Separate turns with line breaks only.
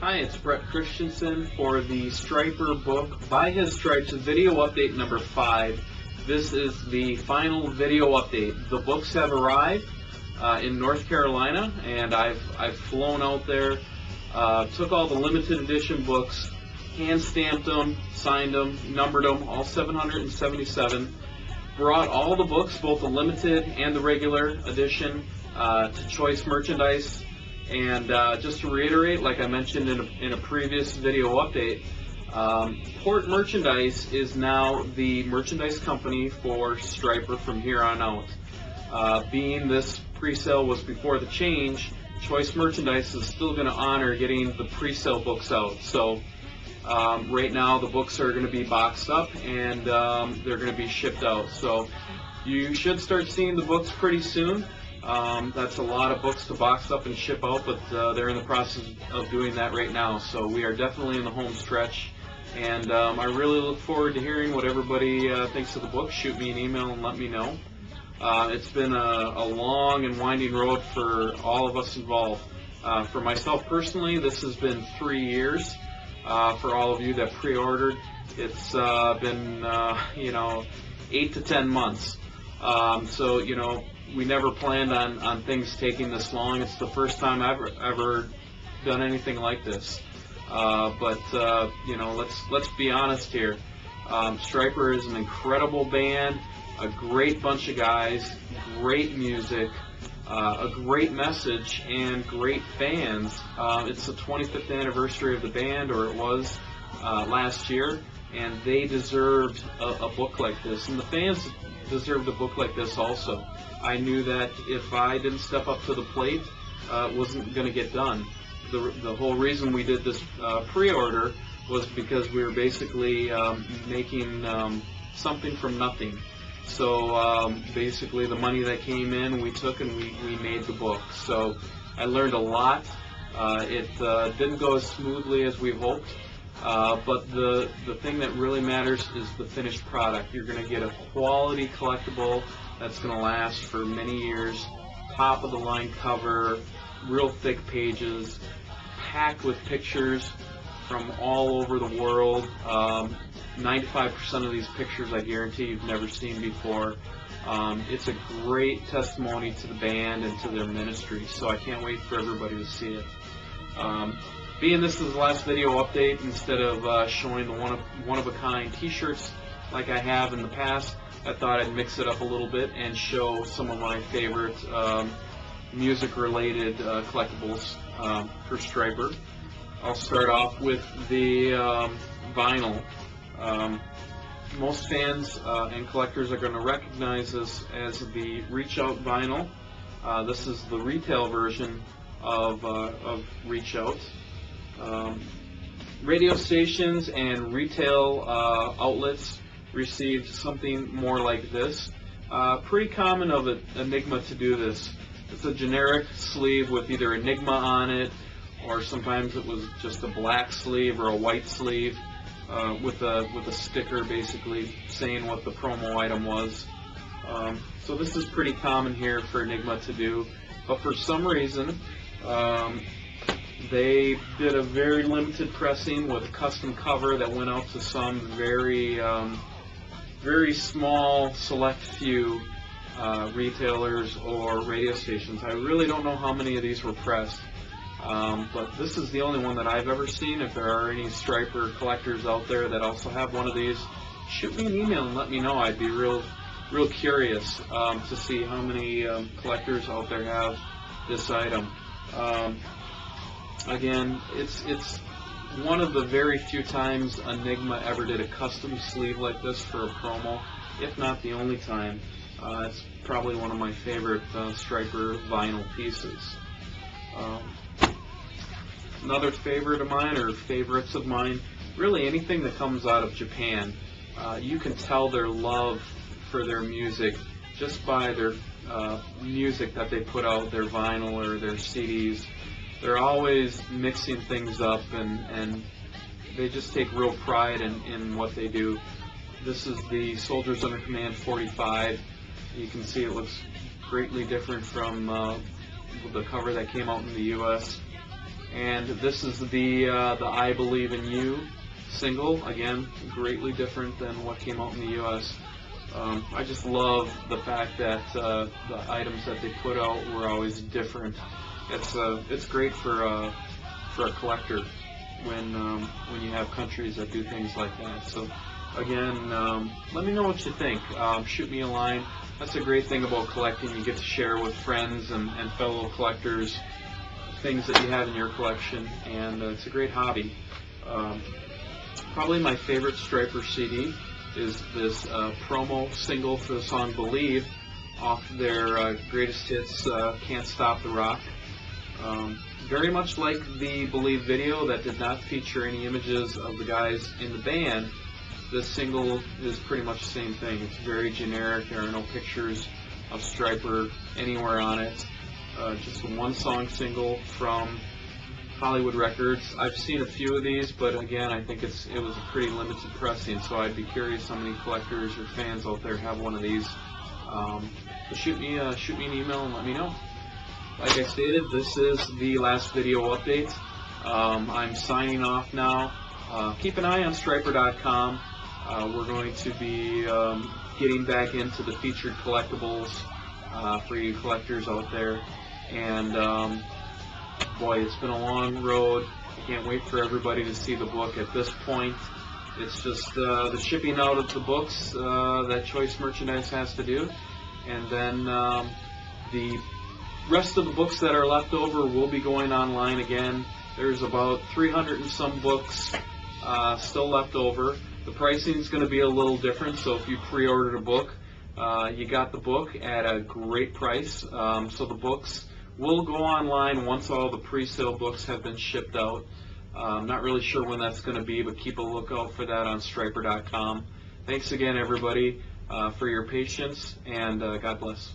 Hi, it's Brett Christensen for the Stryper book by His Strypes, video update number 5. This is the final video update. The books have arrived in North Carolina, and I've flown out there, took all the limited edition books, hand stamped them, signed them, numbered them, all 777. Brought all the books, both the limited and the regular edition, to Choice Merchandise. And just to reiterate, like I mentioned in a previous video update, Port Merchandise is now the merchandise company for Stryper from here on out. Being this pre-sale was before the change, Choice Merchandise is still going to honor getting the pre-sale books out. So right now the books are going to be boxed up and they're going to be shipped out. So you should start seeing the books pretty soon. That's a lot of books to box up and ship out, but they're in the process of doing that right now. So we are definitely in the home stretch, and I really look forward to hearing what everybody thinks of the book. Shoot me an email and let me know. It's been a long and winding road for all of us involved. For myself personally, this has been 3 years. For all of you that pre-ordered, it's been 8 to 10 months. So we never planned on things taking this long. It's the first time I've ever done anything like this. But let's be honest here. Stryper is an incredible band, a great bunch of guys, great music, a great message, and great fans. It's the 25th anniversary of the band, or it was last year, and they deserved a book like this, and the fans deserved a book like this also. I knew that if I didn't step up to the plate, it wasn't going to get done. The whole reason we did this pre-order was because we were basically making something from nothing. So basically the money that came in we took and we made the book. So I learned a lot. It didn't go as smoothly as we hoped. But the thing that really matters is the finished product. You're going to get a quality collectible that's going to last for many years. Top of the line cover, real thick pages, packed with pictures from all over the world. 95% of these pictures I guarantee you've never seen before. It's a great testimony to the band and to their ministry, so I can't wait for everybody to see it. Being this is the last video update, instead of showing the one-of-a-kind t-shirts like I have in the past, I thought I'd mix it up a little bit and show some of my favorite music-related collectibles for Stryper. I'll start off with the vinyl. Most fans and collectors are going to recognize this as the Reach Out vinyl. This is the retail version of Reach Out. Radio stations and retail outlets received something more like this. Pretty common of Enigma to do this. It's a generic sleeve with either Enigma on it, or sometimes it was just a black sleeve or a white sleeve with a sticker basically saying what the promo item was. So this is pretty common here for Enigma to do, but for some reason they did a very limited pressing with a custom cover that went out to some very small select few retailers or radio stations. I really don't know how many of these were pressed, but this is the only one that I've ever seen. If there are any Stryper collectors out there that also have one of these, shoot me an email and let me know. I'd be real curious to see how many collectors out there have this item. Again, it's one of the very few times Enigma ever did a custom sleeve like this for a promo, if not the only time. It's probably one of my favorite Stryper vinyl pieces. Another favorite of mine, or favorites of mine, really anything that comes out of Japan. You can tell their love for their music just by their music that they put out, their vinyl or their CDs. They're always mixing things up, and they just take real pride in what they do. This is the Soldiers Under Command 45. You can see it looks greatly different from the cover that came out in the U.S. and this is the I Believe in You single. Again, greatly different than what came out in the U.S. I just love the fact that the items that they put out were always different. It's great for a collector when you have countries that do things like that. So again, let me know what you think. Shoot me a line. That's a great thing about collecting. You get to share with friends and fellow collectors things that you have in your collection, and it's a great hobby. Probably my favorite Stryper CD is this promo single for the song Believe off their greatest hits, Can't Stop the Rock. Very much like the Believe video that did not feature any images of the guys in the band, this single is pretty much the same thing. It's very generic. There are no pictures of Stryper anywhere on it. Just a one-song single from Hollywood Records. I've seen a few of these, but again, I think it was a pretty limited pressing, so I'd be curious how many collectors or fans out there have one of these. So shoot me an email and let me know. Like I stated, this is the last video update. I'm signing off now. Keep an eye on Stryper.com. We're going to be getting back into the featured collectibles for you collectors out there. And boy, it's been a long road. I can't wait for everybody to see the book. At this point, it's just the shipping out of the books that Choice Merchandise has to do. And then the rest of the books that are left over will be going online again. There's about 300 and some books still left over. The pricing is going to be a little different, so if you pre-ordered a book, you got the book at a great price. So the books will go online once all the pre-sale books have been shipped out. I'm not really sure when that's going to be, but keep a lookout for that on Stryper.com. Thanks again, everybody, for your patience, and God bless.